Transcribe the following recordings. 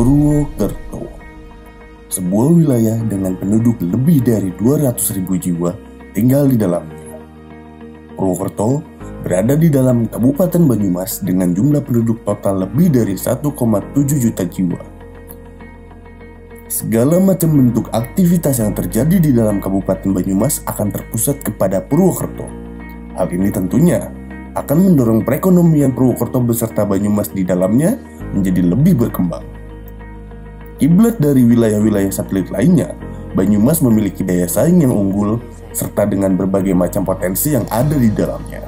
Purwokerto, sebuah wilayah dengan penduduk lebih dari 200.000 jiwa tinggal di dalamnya. Purwokerto berada di dalam Kabupaten Banyumas dengan jumlah penduduk total lebih dari 1,7 juta jiwa. Segala macam bentuk aktivitas yang terjadi di dalam Kabupaten Banyumas akan terpusat kepada Purwokerto. Hal ini tentunya akan mendorong perekonomian Purwokerto beserta Banyumas di dalamnya menjadi lebih berkembang. Kiblat dari wilayah-wilayah satelit lainnya, Banyumas memiliki daya saing yang unggul serta dengan berbagai macam potensi yang ada di dalamnya.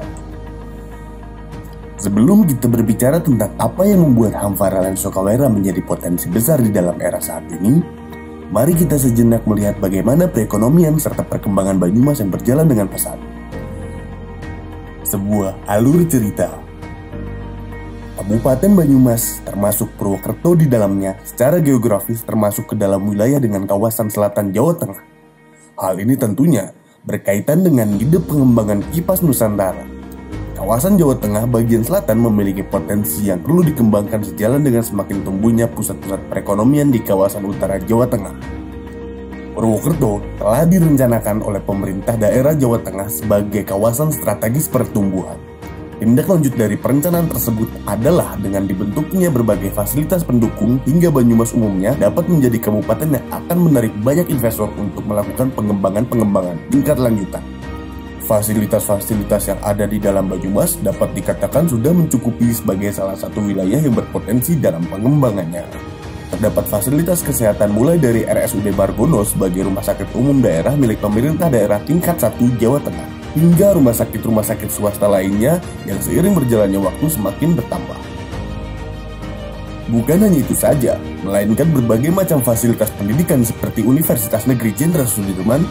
Sebelum kita berbicara tentang apa yang membuat hamparan Sokawera menjadi potensi besar di dalam era saat ini, mari kita sejenak melihat bagaimana perekonomian serta perkembangan Banyumas yang berjalan dengan pesat. Sebuah alur cerita. Kabupaten Banyumas termasuk Purwokerto di dalamnya secara geografis termasuk ke dalam wilayah dengan kawasan selatan Jawa Tengah. Hal ini tentunya berkaitan dengan ide pengembangan Kipas Nusantara. Kawasan Jawa Tengah bagian selatan memiliki potensi yang perlu dikembangkan sejalan dengan semakin tumbuhnya pusat-pusat perekonomian di kawasan utara Jawa Tengah. Purwokerto telah direncanakan oleh pemerintah daerah Jawa Tengah sebagai kawasan strategis pertumbuhan. Tindak lanjut dari perencanaan tersebut adalah dengan dibentuknya berbagai fasilitas pendukung hingga Banyumas umumnya dapat menjadi kabupaten yang akan menarik banyak investor untuk melakukan pengembangan tingkat lanjutan. Fasilitas-fasilitas yang ada di dalam Banyumas dapat dikatakan sudah mencukupi sebagai salah satu wilayah yang berpotensi dalam pengembangannya. Terdapat fasilitas kesehatan mulai dari RSUD Margono sebagai rumah sakit umum daerah milik pemerintah daerah tingkat 1 Jawa Tengah, hingga rumah sakit swasta lainnya yang seiring berjalannya waktu semakin bertambah. Bukan hanya itu saja, melainkan berbagai macam fasilitas pendidikan seperti Universitas Negeri Jenderal Sudirman,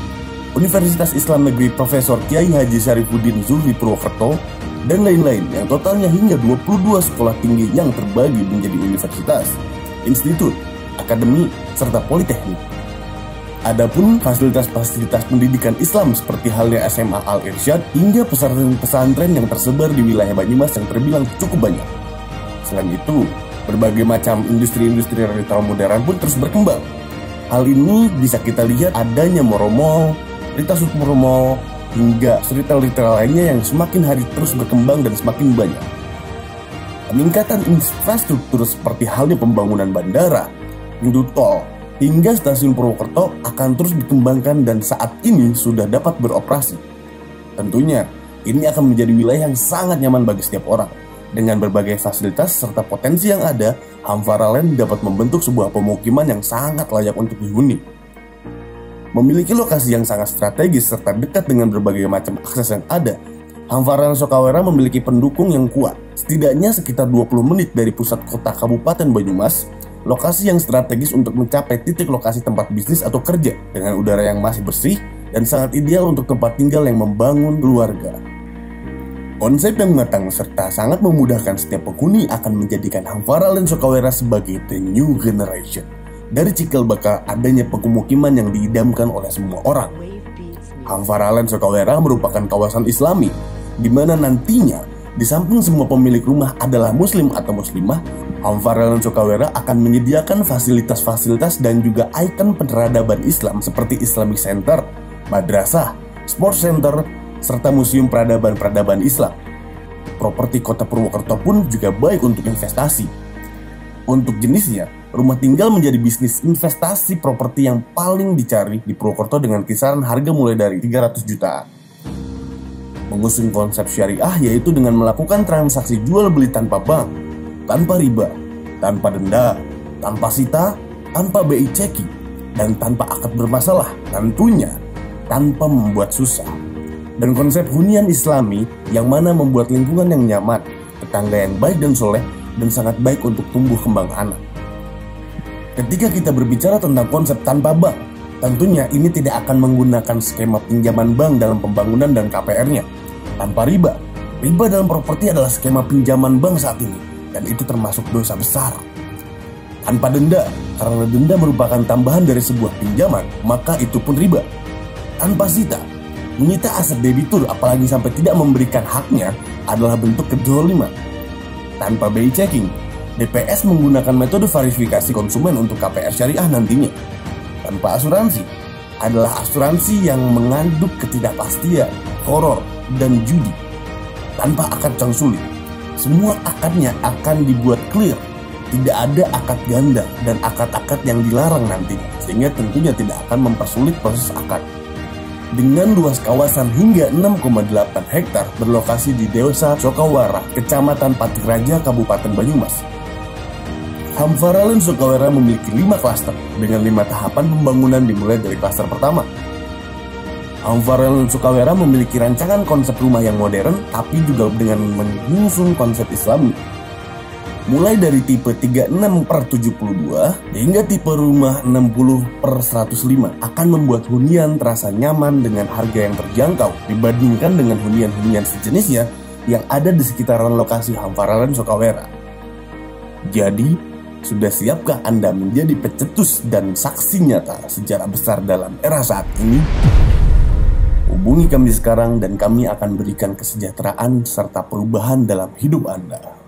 Universitas Islam Negeri Profesor Kiai Haji Syarifuddin Zulfi Purwokerto, dan lain-lain yang totalnya hingga 22 sekolah tinggi yang terbagi menjadi universitas, institut, akademi, serta politeknik. Adapun fasilitas-fasilitas pendidikan Islam seperti halnya SMA Al-Irsyad hingga pesantren-pesantren yang tersebar di wilayah Banyumas yang terbilang cukup banyak. Selain itu, berbagai macam industri-industri retail modern pun terus berkembang. Hal ini bisa kita lihat adanya Moromol, Rita Sutmurmol, hingga retail-retail lainnya yang semakin hari terus berkembang dan semakin banyak. Peningkatan infrastruktur seperti halnya pembangunan bandara, pintu tol, hingga stasiun Purwokerto akan terus dikembangkan dan saat ini sudah dapat beroperasi. Tentunya, ini akan menjadi wilayah yang sangat nyaman bagi setiap orang. Dengan berbagai fasilitas serta potensi yang ada, Hamparaland dapat membentuk sebuah pemukiman yang sangat layak untuk dihuni. Memiliki lokasi yang sangat strategis serta dekat dengan berbagai macam akses yang ada, Hamparan Sokawera memiliki pendukung yang kuat. Setidaknya sekitar 20 menit dari pusat kota Kabupaten Banyumas, lokasi yang strategis untuk mencapai titik lokasi tempat bisnis atau kerja dengan udara yang masih bersih dan sangat ideal untuk tempat tinggal yang membangun keluarga. Konsep yang matang serta sangat memudahkan setiap penghuni akan menjadikan Hamparaland Sokawera sebagai the new generation. Dari cikal bakal adanya pemukiman yang diidamkan oleh semua orang. Hamparaland Sokawera merupakan kawasan Islami, di mana nantinya di samping semua pemilik rumah adalah muslim atau muslimah, Hamparaland Sokawera akan menyediakan fasilitas-fasilitas dan juga ikon peradaban Islam seperti Islamic Center, madrasah, sports center, serta museum peradaban-peradaban Islam. Properti kota Purwokerto pun juga baik untuk investasi. Untuk jenisnya, rumah tinggal menjadi bisnis investasi properti yang paling dicari di Purwokerto dengan kisaran harga mulai dari 300 jutaan. Mengusung konsep syariah yaitu dengan melakukan transaksi jual beli tanpa bank, tanpa riba, tanpa denda, tanpa sita, tanpa BI checking, dan tanpa akad bermasalah, tentunya tanpa membuat susah. Dan konsep hunian Islami yang mana membuat lingkungan yang nyaman, tetangga yang baik dan soleh, dan sangat baik untuk tumbuh kembang anak. Ketika kita berbicara tentang konsep tanpa bank, tentunya ini tidak akan menggunakan skema pinjaman bank dalam pembangunan dan KPR-nya. Tanpa riba, riba dalam properti adalah skema pinjaman bank saat ini, dan itu termasuk dosa besar. Tanpa denda, karena denda merupakan tambahan dari sebuah pinjaman, maka itu pun riba. Tanpa sita, menyita aset debitur apalagi sampai tidak memberikan haknya adalah bentuk kezaliman. Tanpa BI checking, DPS menggunakan metode verifikasi konsumen untuk KPR syariah nantinya. Tanpa asuransi adalah asuransi yang mengandung ketidakpastian, horor, dan judi. Tanpa akad yang sulit, semua akadnya akan dibuat clear. Tidak ada akad ganda dan akad-akad yang dilarang nantinya, sehingga tentunya tidak akan mempersulit proses akad. Dengan luas kawasan hingga 6,8 hektar berlokasi di Desa Sokawara, Kecamatan Patiraja, Kabupaten Banyumas. Hamfara Land Sokawara memiliki 5 klaster dengan 5 tahapan pembangunan dimulai dari klaster pertama. Hamfara Land Sokawara memiliki rancangan konsep rumah yang modern tapi juga dengan mengusung konsep Islami. Mulai dari tipe 36/72 hingga tipe rumah 60/105 akan membuat hunian terasa nyaman dengan harga yang terjangkau dibandingkan dengan hunian-hunian sejenisnya yang ada di sekitaran lokasi Hamfara Land Sokawara. Jadi, sudah siapkah Anda menjadi pecetus dan saksi nyata sejarah besar dalam era saat ini? Hubungi kami sekarang dan kami akan berikan kesejahteraan serta perubahan dalam hidup Anda.